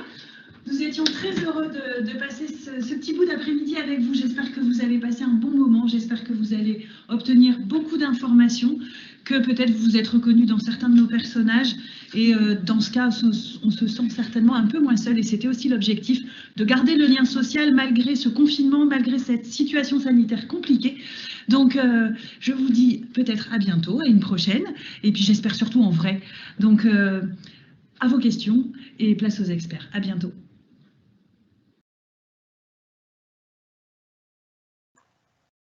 Nous étions très heureux de passer ce petit bout d'après-midi avec vous. J'espère que vous avez passé un bon moment. J'espère que vous allez obtenir beaucoup d'informations, que peut-être vous êtes reconnus dans certains de nos personnages. Et dans ce cas, on se sent certainement un peu moins seul. Et c'était aussi l'objectif de garder le lien social malgré ce confinement, malgré cette situation sanitaire compliquée. Donc, je vous dis peut-être à bientôt, à une prochaine. Et puis, j'espère surtout en vrai. Donc, à vos questions et place aux experts. À bientôt.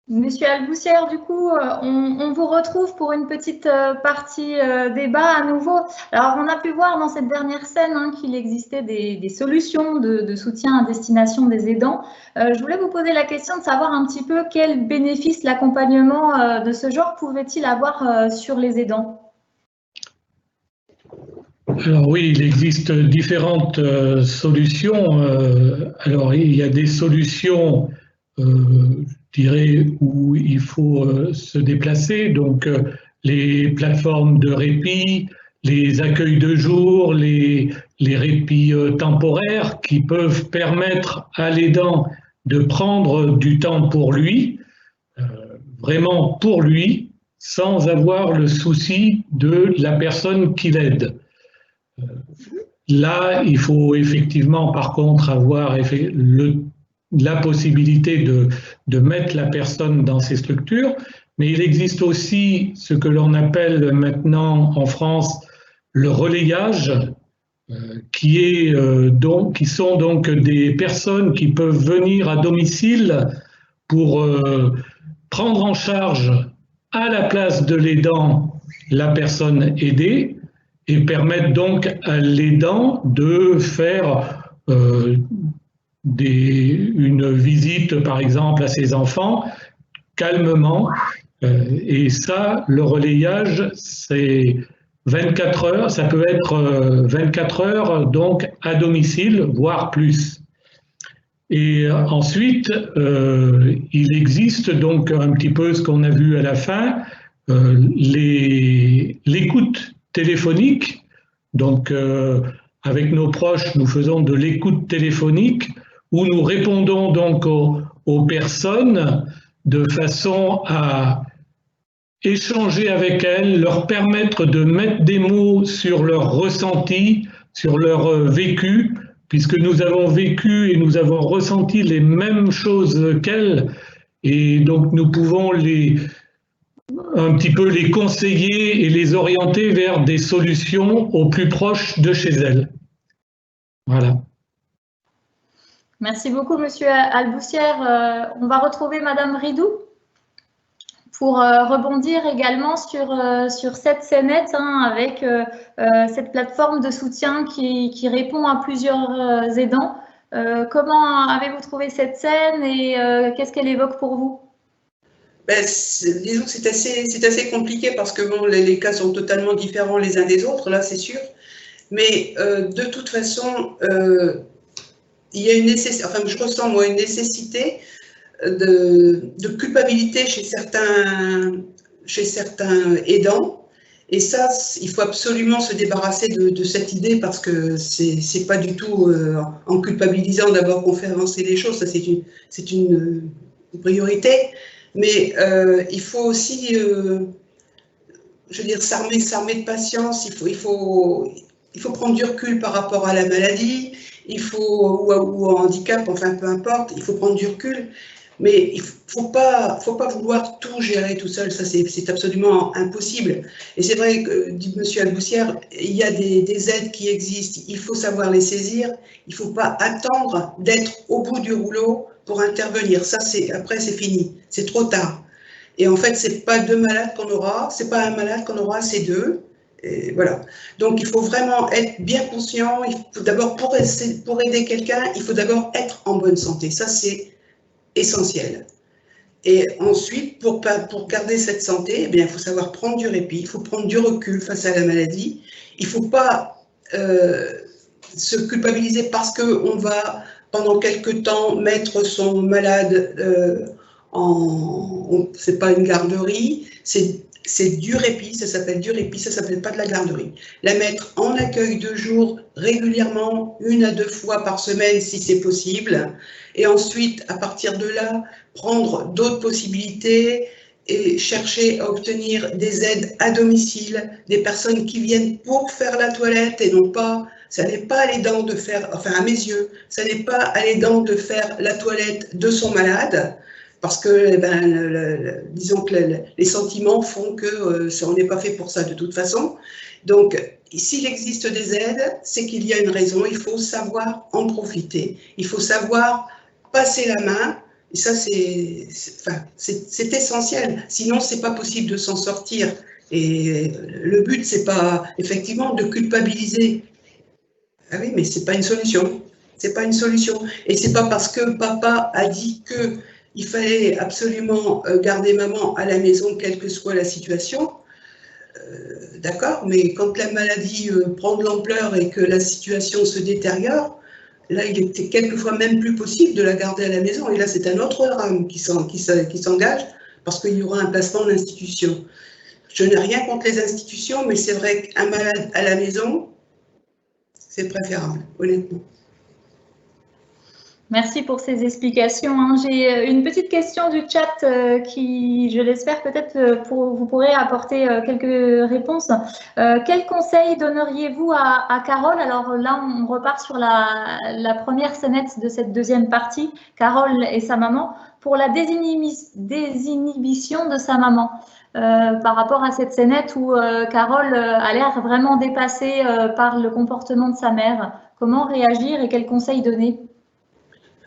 Monsieur Alboussière, du coup, on vous retrouve pour une petite partie débat à nouveau. Alors, on a pu voir dans cette dernière scène qu'il existait des solutions de soutien à destination des aidants. Je voulais vous poser la question de savoir un petit peu quels bénéfices l'accompagnement de ce genre pouvait-il avoir sur les aidants? Alors oui, il existe différentes solutions. Alors, il y a des solutions... je dirais, où il faut se déplacer, donc les plateformes de répit, les accueils de jour, les répits temporaires qui peuvent permettre à l'aidant de prendre du temps pour lui, vraiment pour lui, sans avoir le souci de la personne qui l'aide. Là, il faut effectivement, par contre, avoir la possibilité de mettre la personne dans ces structures, mais il existe aussi ce que l'on appelle maintenant en France le relayage, qui sont donc des personnes qui peuvent venir à domicile pour prendre en charge à la place de l'aidant la personne aidée et permettre donc à l'aidant de faire une visite, par exemple, à ses enfants, calmement. Et ça, le relayage, c'est 24 heures, ça peut être 24 heures, donc à domicile, voire plus. Et ensuite, il existe donc un petit peu ce qu'on a vu à la fin, l'écoute téléphonique. Donc, avec nos proches, nous faisons de l'écoute téléphonique où nous répondons donc aux personnes de façon à échanger avec elles, leur permettre de mettre des mots sur leur ressenti, sur leur vécu, puisque nous avons vécu et nous avons ressenti les mêmes choses qu'elles, et donc nous pouvons un petit peu les conseiller et les orienter vers des solutions au plus proche de chez elles. Voilà. Merci beaucoup, Monsieur Alboussière. On va retrouver Madame Ridou pour rebondir également sur cette scénette avec cette plateforme de soutien qui répond à plusieurs aidants. Comment avez-vous trouvé cette scène et qu'est-ce qu'elle évoque pour vous? Ben, disons que c'est assez compliqué parce que bon, les cas sont totalement différents les uns des autres, là c'est sûr. Mais de toute façon, il y a une nécessité, enfin je ressens moi une nécessité de culpabilité chez certains aidants. Et ça, il faut absolument se débarrasser de cette idée parce que c'est pas du tout en culpabilisant d'abord qu'on fait avancer les choses, ça c'est une priorité. Mais il faut aussi, je veux dire, s'armer de patience, il faut prendre du recul par rapport à la maladie, ou au handicap, enfin peu importe, il faut prendre du recul. Mais il ne faut pas vouloir tout gérer tout seul, ça c'est absolument impossible. Et c'est vrai que, dit M. Alboussière, il y a des aides qui existent, il faut savoir les saisir, il ne faut pas attendre d'être au bout du rouleau pour intervenir. Ça, après c'est fini, c'est trop tard. Et en fait, ce n'est pas deux malades qu'on aura, c'est pas un malade qu'on aura, c'est deux. Et voilà. Donc il faut vraiment être bien conscient, d'abord pour aider quelqu'un, il faut d'abord être en bonne santé, ça c'est essentiel. Et ensuite, pour garder cette santé, eh bien, il faut savoir prendre du répit, il faut prendre du recul face à la maladie. Il ne faut pas se culpabiliser parce qu'on va, pendant quelques temps, mettre son malade c'est pas une garderie, c'est du répit, ça s'appelle du répit, ça s'appelle pas de la garderie. La mettre en accueil de jour régulièrement, 1 à 2 fois par semaine si c'est possible. Et ensuite, à partir de là, prendre d'autres possibilités et chercher à obtenir des aides à domicile, des personnes qui viennent pour faire la toilette et non pas, ça n'est pas à l'aidant de faire, enfin à mes yeux, ça n'est pas à l'aidant de faire la toilette de son malade, parce que disons que les sentiments font que on n'est pas fait pour ça de toute façon. Donc, s'il existe des aides, c'est qu'il y a une raison, il faut savoir en profiter, il faut savoir passer la main, et ça c'est essentiel, sinon c'est pas possible de s'en sortir. Et le but, c'est pas effectivement de culpabiliser. Ah oui, mais c'est pas une solution, c'est pas une solution. Et c'est pas parce que papa a dit que il fallait absolument garder maman à la maison, quelle que soit la situation. D'accord, mais quand la maladie prend de l'ampleur et que la situation se détériore, là, il était quelquefois même plus possible de la garder à la maison. Et là, c'est un autre drame qui s'engage parce qu'il y aura un placement en institution. Je n'ai rien contre les institutions, mais c'est vrai qu'un malade à la maison, c'est préférable, honnêtement. Merci pour ces explications. J'ai une petite question du chat qui, je l'espère, peut-être vous pourrez apporter quelques réponses. Quel conseil donneriez-vous à Carole? Alors là, on repart sur la première scénette de cette deuxième partie, Carole et sa maman, pour la désinhibition de sa maman. Par rapport à cette scénette où Carole a l'air vraiment dépassée par le comportement de sa mère. Comment réagir et quels conseils donner?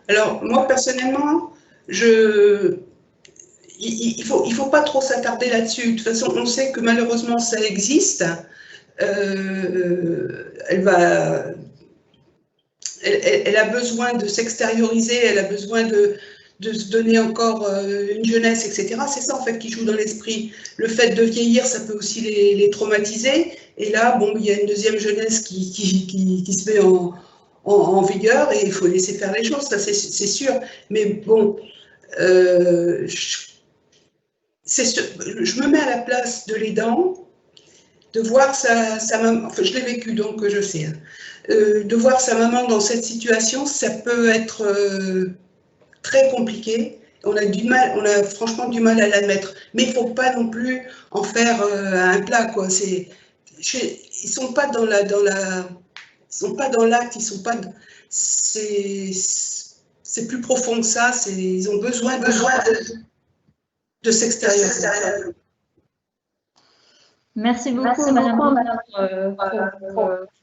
Alors, moi, personnellement, il faut pas trop s'attarder là-dessus. De toute façon, on sait que malheureusement, ça existe. Elle a besoin de s'extérioriser, elle a besoin de se donner encore une jeunesse, etc. C'est ça, en fait, qui joue dans l'esprit. Le fait de vieillir, ça peut aussi les traumatiser. Et là, bon, il y a une deuxième jeunesse qui se met en vigueur et il faut laisser faire les choses, ça c'est sûr. Mais bon, je me mets à la place de l'aidant, de voir sa maman, enfin je l'ai vécu donc je sais, de voir sa maman dans cette situation, ça peut être très compliqué. On a franchement du mal à l'admettre. Mais il ne faut pas non plus en faire un plat, quoi. Ils ne sont pas dans ils sont pas dans l'acte, ils sont pas. C'est plus profond que ça. Ils ont besoin de s'extérioriser. Merci beaucoup, Madame, pour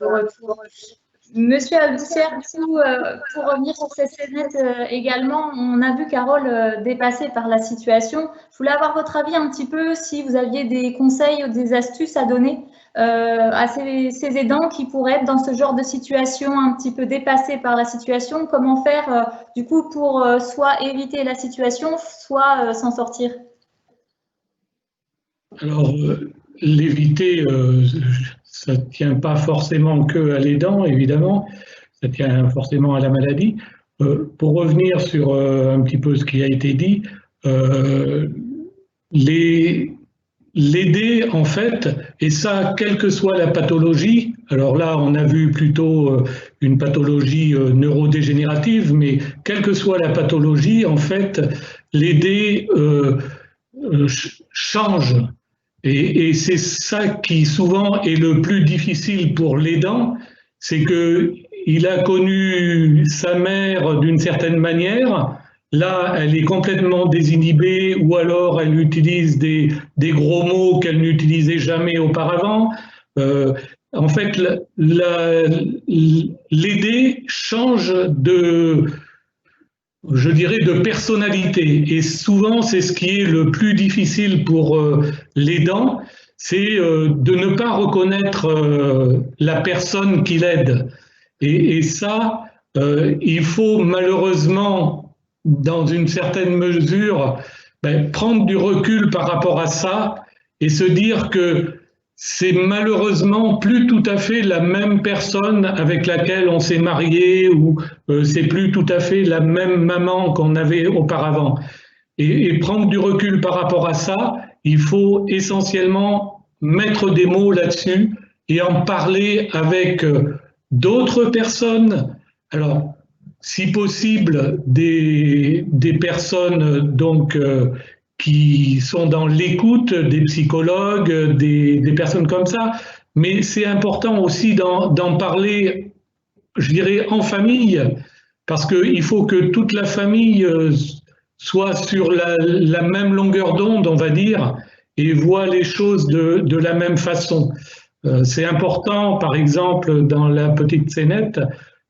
le retour. Monsieur Alboussière, pour revenir sur ces scénettes également, on a vu Carole dépassée par la situation. Je voulais avoir votre avis un petit peu, si vous aviez des conseils ou des astuces à donner à ces aidants qui pourraient être dans ce genre de situation un petit peu dépassés par la situation. Comment faire du coup pour soit éviter la situation, soit s'en sortir? Alors, l'éviter, ça ne tient pas forcément que à l'aidant, évidemment, ça tient forcément à la maladie. Pour revenir sur un petit peu ce qui a été dit, l'aider, en fait, et ça, quelle que soit la pathologie, alors là, on a vu plutôt une pathologie neurodégénérative, mais quelle que soit la pathologie, en fait, l'aider change. Et c'est ça qui souvent est le plus difficile pour l'aidant, c'est qu'il a connu sa mère d'une certaine manière. Là, elle est complètement désinhibée, ou alors elle utilise des gros mots qu'elle n'utilisait jamais auparavant. En fait, l'aider change je dirais, de personnalité. Et souvent, c'est ce qui est le plus difficile pour l'aidant, c'est de ne pas reconnaître la personne qui l'aide. Et ça, il faut malheureusement, dans une certaine mesure, prendre du recul par rapport à ça et se dire que c'est malheureusement plus tout à fait la même personne avec laquelle on s'est marié, ou c'est plus tout à fait la même maman qu'on avait auparavant. Et prendre du recul par rapport à ça, il faut essentiellement mettre des mots là-dessus et en parler avec d'autres personnes. Alors, si possible, des personnes donc qui sont dans l'écoute, des psychologues, des personnes comme ça. Mais c'est important aussi d'en parler, je dirais, en famille, parce qu'il faut que toute la famille soit sur la même longueur d'onde, on va dire, et voit les choses de la même façon. C'est important, par exemple, dans la petite scénette,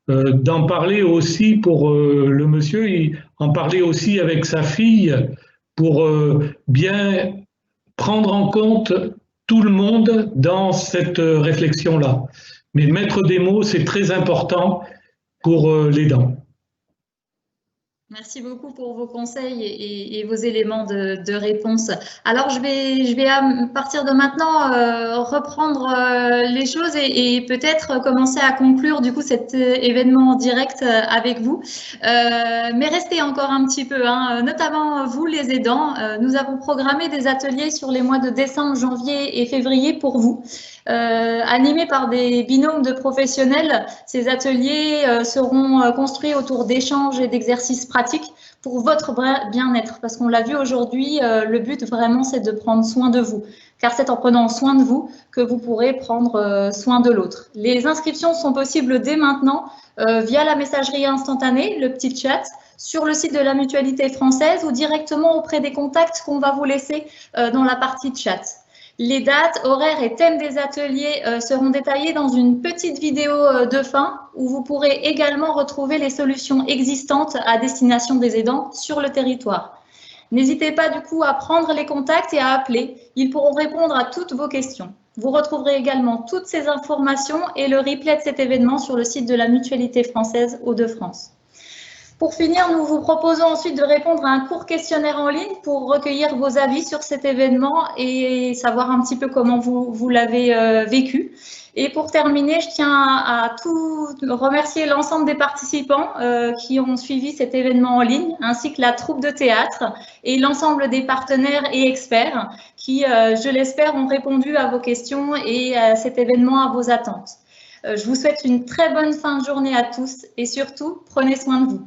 d'en parler aussi pour le monsieur, en parler aussi avec sa fille, pour bien prendre en compte tout le monde dans cette réflexion-là. Mais mettre des mots, c'est très important pour l'aidant. Merci beaucoup pour vos conseils et vos éléments de réponse. Alors, je vais à partir de maintenant reprendre les choses et peut-être commencer à conclure du coup cet événement en direct avec vous. Mais restez encore un petit peu, hein, notamment vous les aidants. Nous avons programmé des ateliers sur les mois de décembre, janvier et février pour vous. Animés par des binômes de professionnels, ces ateliers seront construits autour d'échanges et d'exercices pratiques pour votre bien-être, parce qu'on l'a vu aujourd'hui, le but vraiment c'est de prendre soin de vous, car c'est en prenant soin de vous que vous pourrez prendre soin de l'autre. Les inscriptions sont possibles dès maintenant via la messagerie instantanée, le petit chat, sur le site de la Mutualité française ou directement auprès des contacts qu'on va vous laisser dans la partie chat. Les dates, horaires et thèmes des ateliers seront détaillés dans une petite vidéo de fin où vous pourrez également retrouver les solutions existantes à destination des aidants sur le territoire. N'hésitez pas du coup à prendre les contacts et à appeler. Ils pourront répondre à toutes vos questions. Vous retrouverez également toutes ces informations et le replay de cet événement sur le site de la Mutualité française Hauts-de-France. Pour finir, nous vous proposons ensuite de répondre à un court questionnaire en ligne pour recueillir vos avis sur cet événement et savoir un petit peu comment vous l'avez vécu. Et pour terminer, je tiens à tout remercier l'ensemble des participants qui ont suivi cet événement en ligne, ainsi que la troupe de théâtre et l'ensemble des partenaires et experts qui, je l'espère, ont répondu à vos questions et à cet événement, à vos attentes. Je vous souhaite une très bonne fin de journée à tous et surtout, prenez soin de vous.